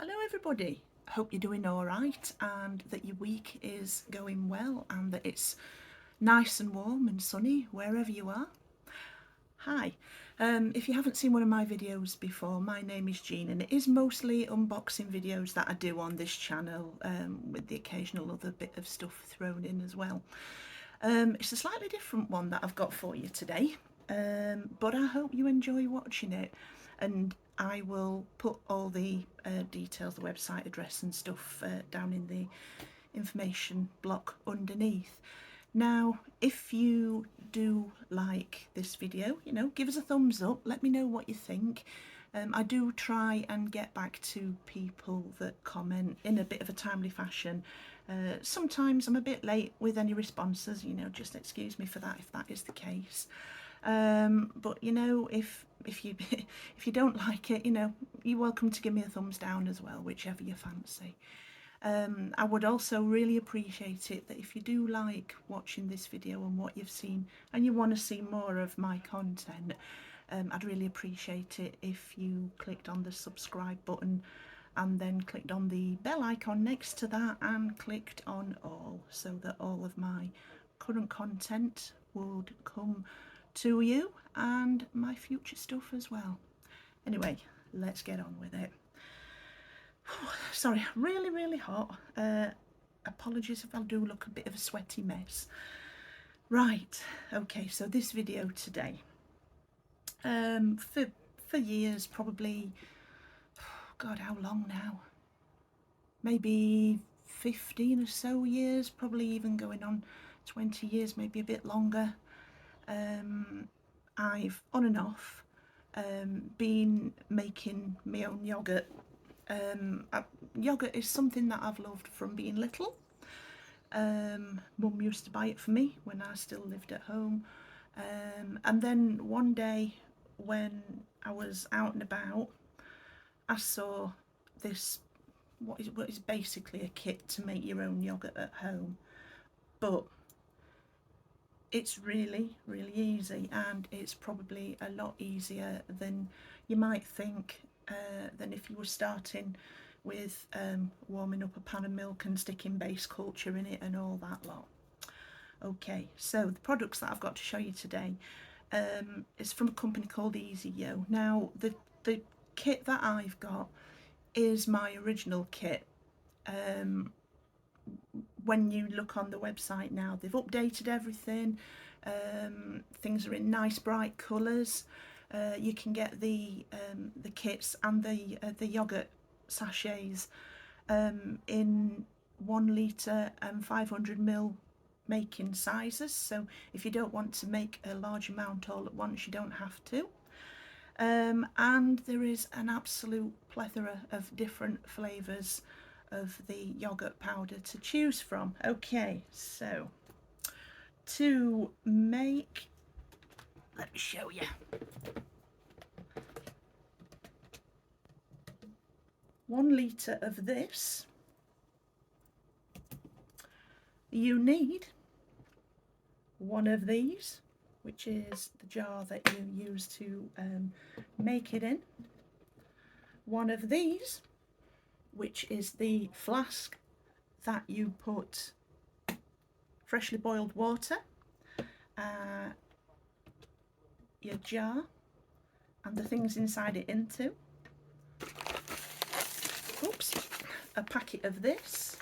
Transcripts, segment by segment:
Hello everybody, I hope you're doing alright and that your week is going well and that it's nice and warm and sunny wherever you are. Hi, if you haven't seen one of my videos before, my name is Jean and it is mostly unboxing videos that I do on this channel, with the occasional other bit of stuff thrown in as well. It's a slightly different one that I've got for you today, but I hope you enjoy watching it, and I will put all the details, the website address and stuff down in the information block underneath. Now, if you do like this video, give us a thumbs up, let me know what you think. I do try and get back to people that comment in a bit of a timely fashion. Sometimes I'm a bit late with any responses, just excuse me for that if that is the case. But if you if you don't like it, you're welcome to give me a thumbs down as well, whichever you fancy. I would also really appreciate it that if you do like watching this video and what you've seen and you want to see more of my content, I'd really appreciate it if you clicked on the subscribe button and then clicked on the bell icon next to that and clicked on all, so that all of my current content would come to you and my future stuff as well. Anyway, let's get on with it. Sorry, really hot. Apologies if I do look a bit of a sweaty mess. Right, okay, so this video today, for years, probably, God, how long now? Maybe 15 or so years, probably even going on 20 years, maybe a bit longer. I've on and off been making my own yoghurt. Yoghurt is something that I've loved from being little. Mum used to buy it for me when I still lived at home, and then one day when I was out and about, I saw this what is basically a kit to make your own yoghurt at home, but it's really easy, and it's probably a lot easier than you might think, than if you were starting with warming up a pan of milk and sticking base culture in it and all that lot. Okay, so the products that I've got to show you today is from a company called Easi Yo. Now, the kit that I've got is my original kit. When you look on the website now, they've updated everything. Things are in nice bright colours. You can get the kits and the yoghurt sachets in 1 litre and 500ml making sizes, so if you don't want to make a large amount all at once, you don't have to. And there is an absolute plethora of different flavours of the yoghurt powder to choose from. Okay, so to make, let me show you. 1 litre of this, you need one of these, which is the jar that you use to make it in. One of these, which is the flask that you put freshly boiled water, your jar and the things inside it into. Oops, a packet of this.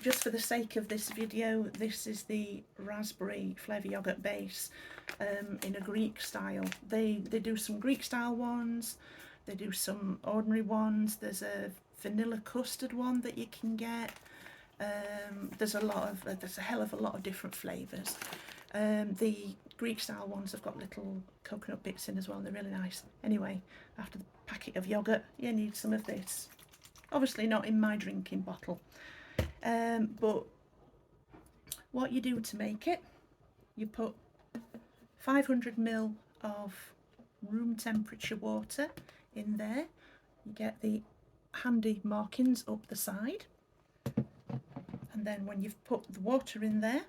Just for the sake of this video, this is the raspberry flavour yoghurt base in a Greek style. They do some Greek style ones, they do some ordinary ones, there's a vanilla custard one that you can get. There's a hell of a lot of different flavours. The Greek style ones have got little coconut bits in as well, and they're really nice. Anyway, after the packet of yoghurt, you need some of this. Obviously not in my drinking bottle. But what you do to make it, you put 500ml of room temperature water in there. You get the handy markings up the side, and then when you've put the water in there,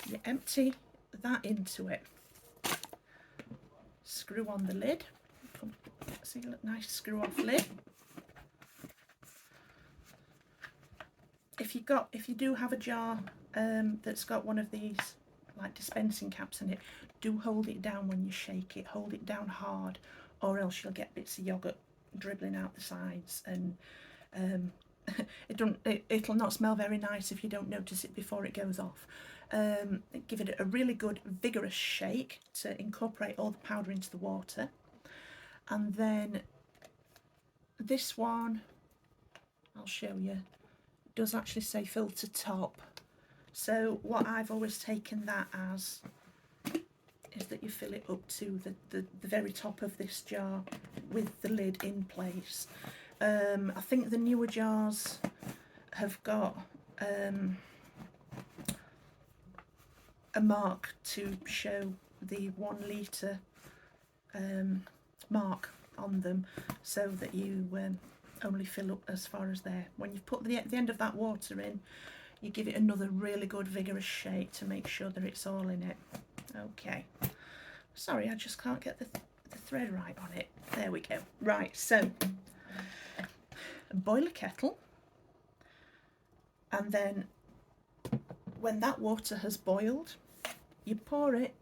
you empty that into it. Screw on the lid, See, look, nice screw off lid. If you do have a jar that's got one of these like dispensing caps in it, do hold it down when you shake it. Hold it down hard, or else you'll get bits of yogurt dribbling out the sides, and it'll not smell very nice if you don't notice it before it goes off. Give it a really good vigorous shake to incorporate all the powder into the water, and then this one I'll show you does actually say filter top. So what I've always taken that as is that you fill it up to the very top of this jar with the lid in place. I think the newer jars have got a mark to show the 1 litre mark on them, so that you only fill up as far as there. When you've put the end of that water in, you give it another really good vigorous shake to make sure that it's all in it. Okay, sorry, I just can't get the thread right on it. There we go. Right, so boil a kettle, and then when that water has boiled, you pour it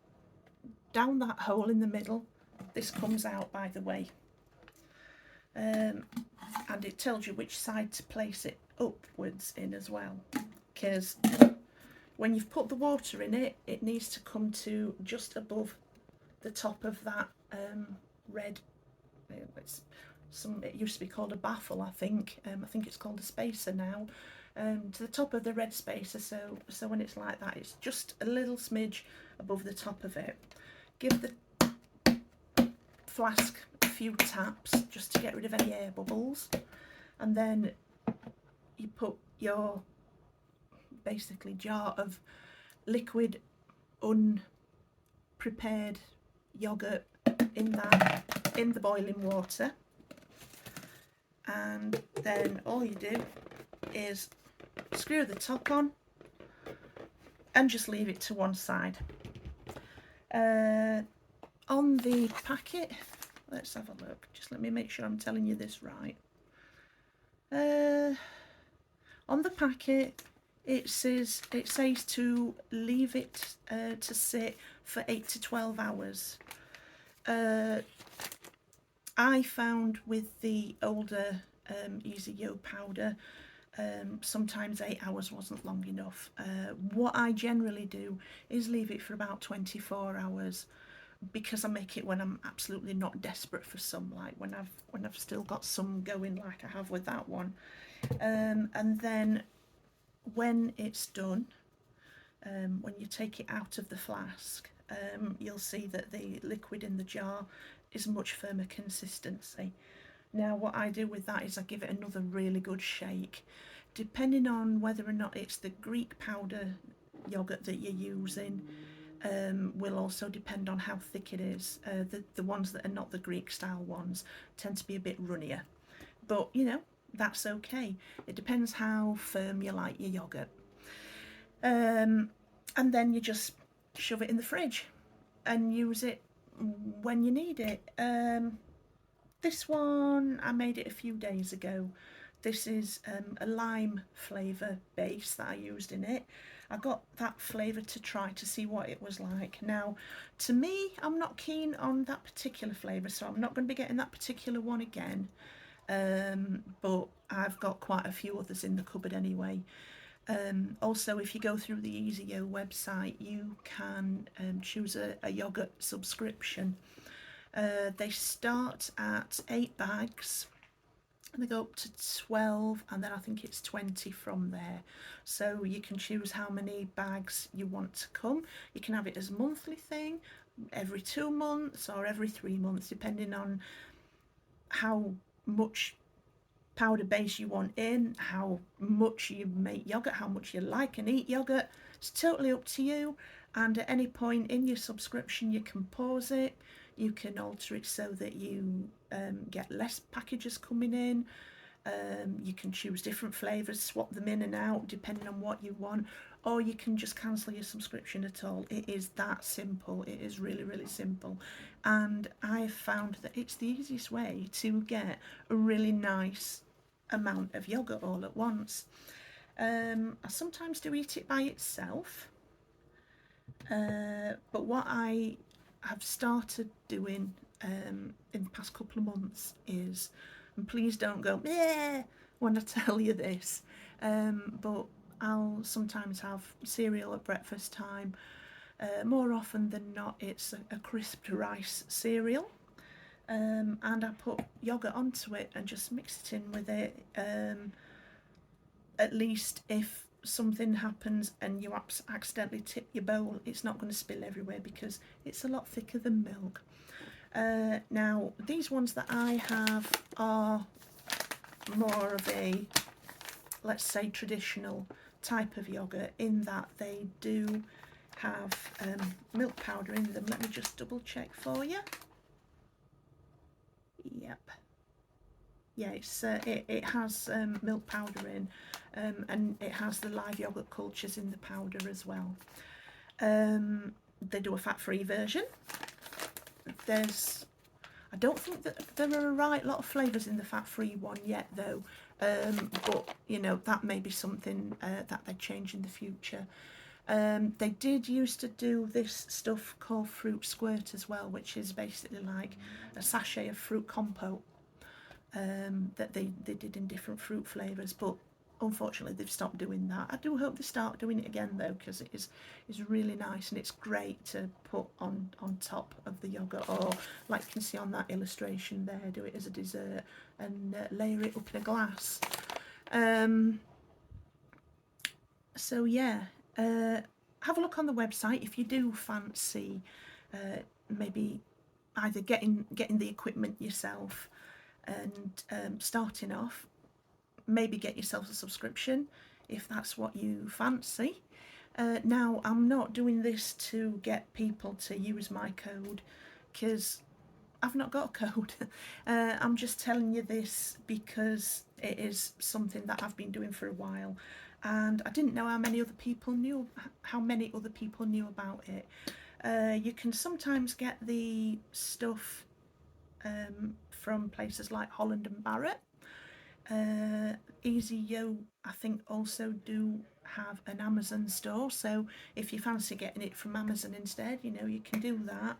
down that hole in the middle. This comes out, by the way, and it tells you which side to place it upwards in as well, because when you've put the water in it, it needs to come to just above the top of that red, it used to be called a baffle, I think it's called a spacer now, to the top of the red spacer, so when it's like that, it's just a little smidge above the top of it. Give the flask a few taps just to get rid of any air bubbles, and then you put your basically jar of liquid unprepared yogurt in the boiling water, and then all you do is screw the top on and just leave it to one side. On the packet, let's have a look, just let me make sure I'm telling you this right. On the packet it says to leave it to sit for 8 to 12 hours. I found with the older Easi Yo powder, sometimes 8 hours wasn't long enough. What I generally do is leave it for about 24 hours, because I make it when I'm absolutely not desperate for some, like when I've still got some going, like I have with that one. And then when it's done, when you take it out of the flask, you'll see that the liquid in the jar is much firmer consistency. Now what I do with that is I give it another really good shake. Depending on whether or not it's the Greek powder yogurt that you're using, will also depend on how thick it is. The ones that are not the Greek style ones tend to be a bit runnier, but you know, that's okay. It depends how firm you like your yogurt. And then you just shove it in the fridge and use it when you need it. This one, I made it a few days ago. This is a lime flavour base that I used in it. I got that flavour to try to see what it was like. Now, to me, I'm not keen on that particular flavour, so I'm not going to be getting that particular one again. But I've got quite a few others in the cupboard anyway. Also, if you go through the Easi Yo website, you can choose a yogurt subscription. They start at 8 bags and they go up to 12, and then I think it's 20 from there. So you can choose how many bags you want to come. You can have it as a monthly thing, every 2 months or every 3 months, depending on how much powder base you want in, how much you make yogurt, how much you like and eat yogurt. It's totally up to you, and at any point in your subscription you can pause it. You can alter it so that you get less packages coming in. You can choose different flavours, swap them in and out depending on what you want, or you can just cancel your subscription at all. It is that simple. It is really, really simple. And I've found that it's the easiest way to get a really nice amount of yogurt all at once. I sometimes do eat it by itself, but what I have started doing in the past couple of months is, and please don't go "Bleh" when I tell you this, but I'll sometimes have cereal at breakfast time. More often than not, it's a crisped rice cereal, and I put yogurt onto it and just mix it in with it. At least if something happens and you accidentally tip your bowl, it's not going to spill everywhere because it's a lot thicker than milk. Now, these ones that I have are more of a, let's say, traditional type of yogurt, in that they do have milk powder in them. Let me just double check for you. Yep. Yeah, it has milk powder in, and it has the live yogurt cultures in the powder as well. They do a fat-free version. I don't think that there are a right lot of flavours in the fat-free one yet, though. But you know, that may be something that they change in the future. They did used to do this stuff called fruit squirt as well, which is basically like a sachet of fruit compote that they did in different fruit flavours, but unfortunately they've stopped doing that. I do hope they start doing it again though, because it is really nice, and it's great to put on top of the yogurt, or like you can see on that illustration there, do it as a dessert and layer it up in a glass. So yeah, have a look on the website if you do fancy maybe either getting the equipment yourself and starting off. Maybe get yourself a subscription if that's what you fancy. Now, I'm not doing this to get people to use my code, because I've not got a code. I'm just telling you this because it is something that I've been doing for a while, and I didn't know how many other people knew about it. You can sometimes get the stuff from places like Holland and Barrett. Easi Yo, I think, also do have an Amazon store, so if you fancy getting it from Amazon instead, you know, you can do that.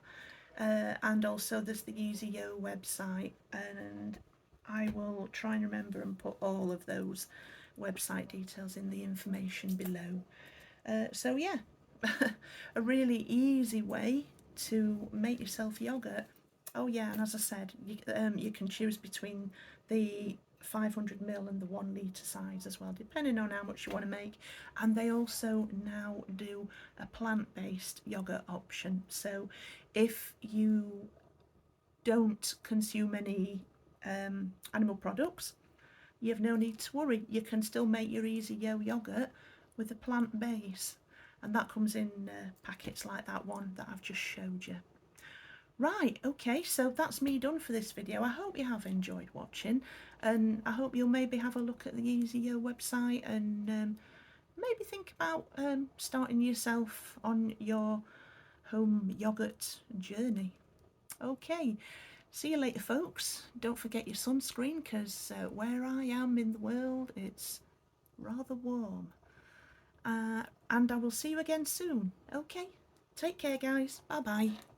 And also there's the Easi Yo website, and I will try and remember and put all of those website details in the information below. So yeah, a really easy way to make yourself yogurt. Oh yeah, and as I said, you can choose between the 500ml and the 1 litre size as well, depending on how much you want to make. And they also now do a plant-based yogurt option, so if you don't consume any animal products, you have no need to worry. You can still make your Easi Yo yogurt with a plant base, and that comes in packets like that one that I've just showed you. Right, okay, so that's me done for this video. I hope you have enjoyed watching, and I hope you'll maybe have a look at the Easi Yo website and maybe think about starting yourself on your home yogurt journey. Okay, see you later, folks. Don't forget your sunscreen, because where I am in the world, it's rather warm. And I will see you again soon. Okay, take care, guys. Bye-bye.